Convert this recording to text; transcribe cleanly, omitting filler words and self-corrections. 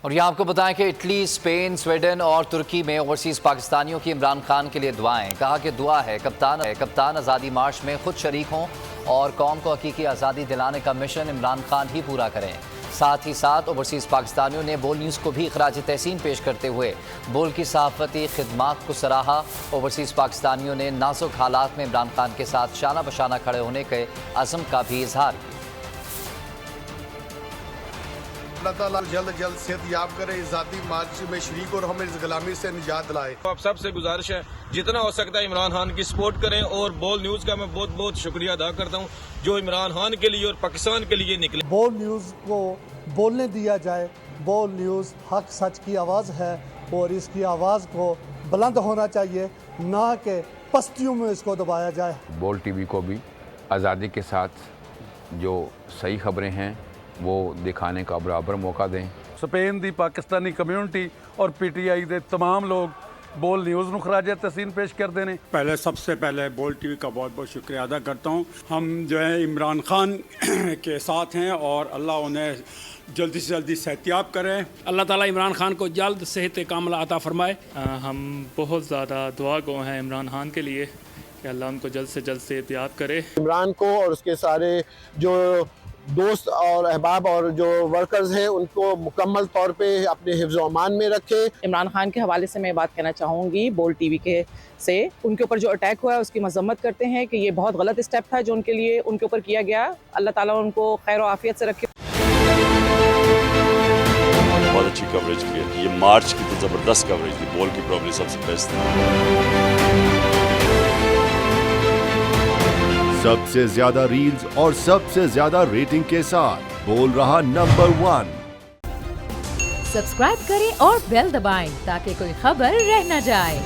اور یہ آپ کو بتائیں کہ اٹلی، اسپین، سویڈن اور ترکی میں اوورسیز پاکستانیوں کی عمران خان کے لیے دعائیں. کہا کہ دعا ہے کپتان آزادی مارچ میں خود شریک ہوں اور قوم کو حقیقی آزادی دلانے کا مشن عمران خان ہی پورا کریں. ساتھ ہی ساتھ اوورسیز پاکستانیوں نے بول نیوز کو بھی خراج تحسین پیش کرتے ہوئے بول کی صحافتی خدمات کو سراہا. اوورسیز پاکستانیوں نے نازک حالات میں عمران خان کے ساتھ شانہ بشانہ کھڑے ہونے کے عزم کا بھی اظہار کیا. اللہ تعالیٰ جلد جلد صحت یاب کرے، ذاتی مارچ میں شریک اور ہمیں اس غلامی سے نجات دلائے. آپ سب سے گزارش ہے جتنا ہو سکتا ہے عمران خان کی سپورٹ کریں، اور بول نیوز کا میں بہت بہت شکریہ ادا کرتا ہوں جو عمران خان کے لیے اور پاکستان کے لیے نکلے. بول نیوز کو بولنے دیا جائے. بول نیوز حق سچ کی آواز ہے اور اس کی آواز کو بلند ہونا چاہیے، نہ کہ پستیوں میں اس کو دبایا جائے. بول ٹی وی کو بھی آزادی کے ساتھ جو صحیح خبریں ہیں وہ دکھانے کا برابر موقع دیں. سپین دی پاکستانی کمیونٹی اور پی ٹی آئی دے تمام لوگ بول نیوز نو خراج تحسین پیش کرتے ہیں. پہلے سب سے پہلے بول ٹی وی کا بہت بہت شکریہ ادا کرتا ہوں. ہم جو ہے عمران خان کے ساتھ ہیں اور اللہ انہیں جلدی سے جلدی صحتیاب کرے. اللہ تعالیٰ عمران خان کو جلد صحت کاملہ عطا فرمائے. ہم بہت زیادہ دعا گو ہیں عمران خان کے لیے کہ اللہ ان کو جلد سے جلد صحتیاب کرے. عمران کو اور اس کے سارے جو دوست اور احباب اور جو ورکرز ہیں ان کو مکمل طور پہ اپنے حفظ و امان میں رکھے. عمران خان کے حوالے سے میں بات کہنا چاہوں گی بول ٹی وی کے سے ان کے اوپر جو اٹیک ہوا ہے اس کی مذمت کرتے ہیں کہ یہ بہت غلط اسٹیپ تھا جو ان کے لیے ان کے اوپر کیا گیا. اللہ تعالیٰ ان کو خیر و عافیت سے رکھے. بہت اچھی کوریج کی ہے. یہ مارچ کی تو زبردست کوریج تھی. بول کی پرابلی سب سے بیسٹ تھی. سب سے زیادہ ریلز اور سب سے زیادہ ریٹنگ کے ساتھ بول رہا نمبر 1. سبسکرائب کریں اور بیل دبائیں تاکہ کوئی خبر رہ نہ جائے.